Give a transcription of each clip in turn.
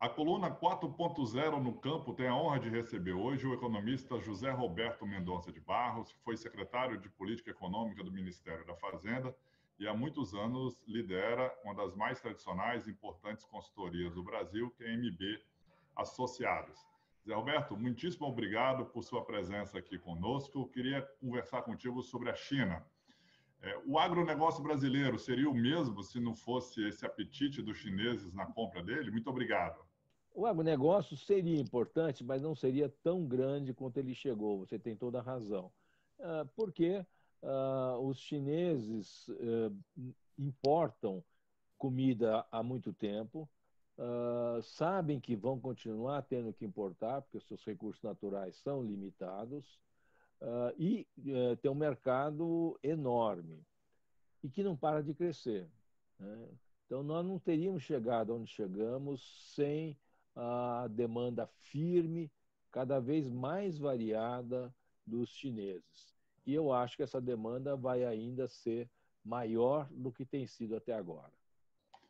A coluna 4.0 no campo tem a honra de receber hoje o economista José Roberto Mendonça de Barros, que foi secretário de Política Econômica do Ministério da Fazenda e há muitos anos lidera uma das mais tradicionais e importantes consultorias do Brasil, que é a MB Associados. Zé Roberto, muitíssimo obrigado por sua presença aqui conosco. Eu queria conversar contigo sobre a China. O agronegócio brasileiro seria o mesmo se não fosse esse apetite dos chineses na compra dele? Muito obrigado. O agronegócio seria importante, mas não seria tão grande quanto ele chegou. Você tem toda a razão. Porque os chineses importam comida há muito tempo, sabem que vão continuar tendo que importar, porque os seus recursos naturais são limitados, e tem um mercado enorme e que não para de crescer, né? Então, nós não teríamos chegado onde chegamos sem a demanda firme, cada vez mais variada dos chineses. E eu acho que essa demanda vai ainda ser maior do que tem sido até agora.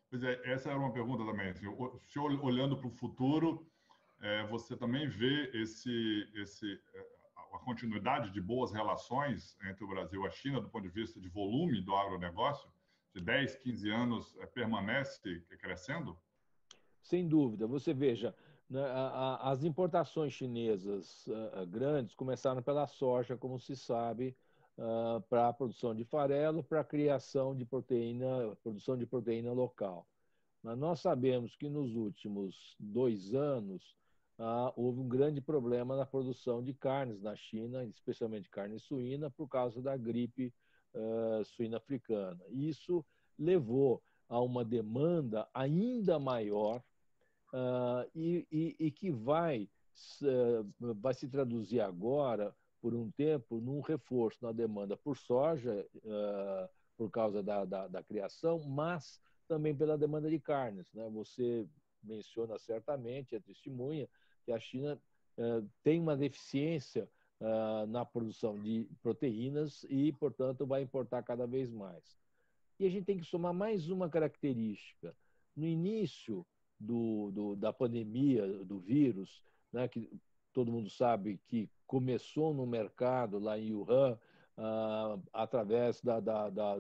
Pois é, essa era uma pergunta também. Assim, o senhor, olhando para o futuro, você também vê a continuidade de boas relações entre o Brasil e a China, do ponto de vista de volume do agronegócio? De 10, 15 anos, permanece crescendo? Sem dúvida. Você veja, né, as importações chinesas grandes começaram pela soja, como se sabe, para a produção de farelo, para a criação de proteína, produção de proteína local. Mas nós sabemos que nos últimos 2 anos houve um grande problema na produção de carnes na China, especialmente carne suína, por causa da gripe suína africana. Isso levou a uma demanda ainda maior e que vai se traduzir agora, por um tempo, num reforço na demanda por soja, por causa da criação, mas também pela demanda de carnes, né? Você menciona certamente, é testemunha, que a China tem uma deficiência na produção de proteínas e, portanto, vai importar cada vez mais. E a gente tem que somar mais uma característica. No início da pandemia do vírus, né, que todo mundo sabe que começou no mercado lá em Wuhan, através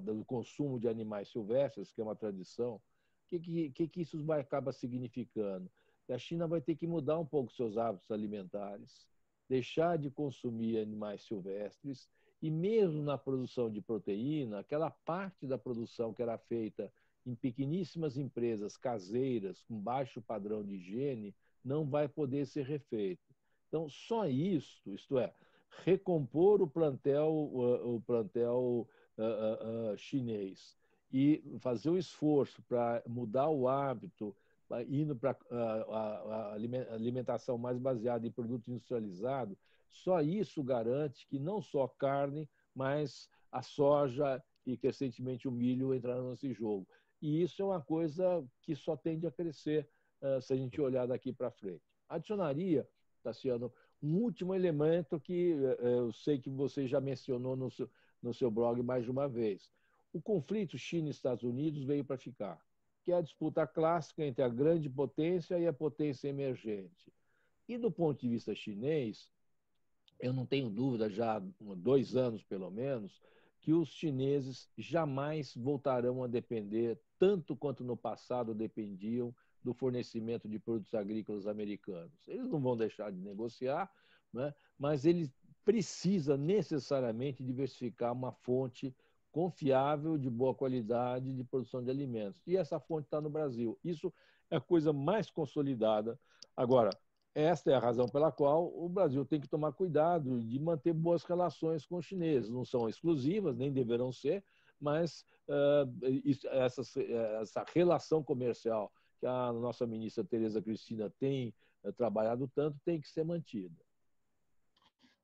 do consumo de animais silvestres, que é uma tradição. O que isso acaba significando? Que a China vai ter que mudar um pouco seus hábitos alimentares, deixar de consumir animais silvestres e mesmo na produção de proteína, aquela parte da produção que era feita em pequeníssimas empresas caseiras, com baixo padrão de higiene, não vai poder ser refeito. Então, só isso, isto é, recompor o plantel chinês e fazer o esforço para mudar o hábito, indo para a alimentação mais baseada em produto industrializado, só isso garante que não só carne, mas a soja e, recentemente, o milho entraram nesse jogo. E isso é uma coisa que só tende a crescer se a gente olhar daqui para frente. Adicionaria, Tassiano, um último elemento que eu sei que você já mencionou no seu blog mais de uma vez. O conflito China e Estados Unidos veio para ficar, que é a disputa clássica entre a grande potência e a potência emergente. E do ponto de vista chinês, eu não tenho dúvida, já há 2 anos pelo menos, que os chineses jamais voltarão a depender, tanto quanto no passado dependiam, do fornecimento de produtos agrícolas americanos. Eles não vão deixar de negociar, né? Mas eles precisam necessariamente diversificar uma fonte confiável, de boa qualidade de produção de alimentos. E essa fonte está no Brasil. Isso é a coisa mais consolidada. Agora, esta é a razão pela qual o Brasil tem que tomar cuidado de manter boas relações com os chineses. Não são exclusivas, nem deverão ser, mas essa relação comercial que a nossa ministra Tereza Cristina tem trabalhado tanto tem que ser mantida.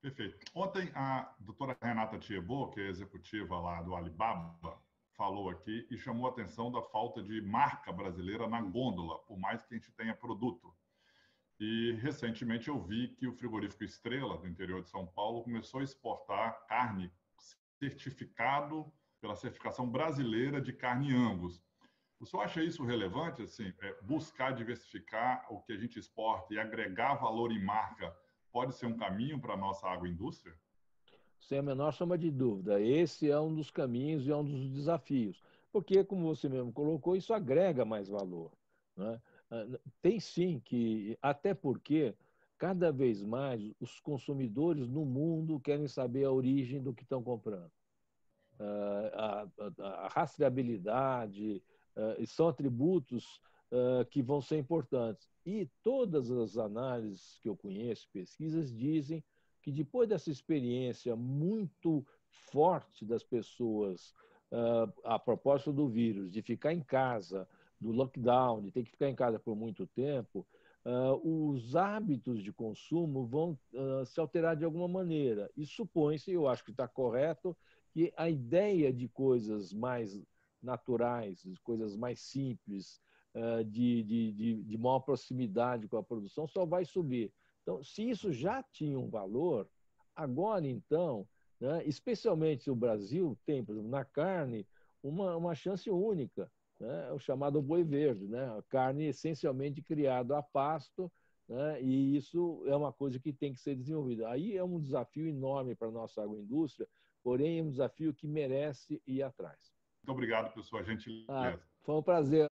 Perfeito. Ontem, a doutora Renata Thiebo, que é executiva lá do Alibaba, falou aqui e chamou a atenção da falta de marca brasileira na gôndola, por mais que a gente tenha produto. E, recentemente, eu vi que o frigorífico Estrela, do interior de São Paulo, começou a exportar carne certificado pela certificação brasileira de carne Angus. O senhor acha isso relevante, assim, buscar diversificar o que a gente exporta e agregar valor em marca pode ser um caminho para a nossa agroindústria? Sem a menor sombra de dúvida. Esse é um dos caminhos e é um dos desafios. Porque, como você mesmo colocou, isso agrega mais valor, né? Tem sim que, até porque cada vez mais os consumidores no mundo querem saber a origem do que estão comprando. A rastreabilidade, são atributos que vão ser importantes. E todas as análises que eu conheço, pesquisas, dizem que depois dessa experiência muito forte das pessoas a propósito do vírus, de ficar em casa, do lockdown, de ter que ficar em casa por muito tempo, os hábitos de consumo vão se alterar de alguma maneira. E supõe-se, eu acho que está correto, que a ideia de coisas mais naturais, de coisas mais simples, de maior proximidade com a produção, só vai subir. Então, se isso já tinha um valor, agora, então, né, especialmente o Brasil tem, por exemplo, na carne, uma chance única, né, o chamado boi verde, né, a carne essencialmente criada a pasto, né, e isso é uma coisa que tem que ser desenvolvida. Aí é um desafio enorme para a nossa agroindústria, porém é um desafio que merece ir atrás. Muito obrigado por sua gentileza. Foi um prazer.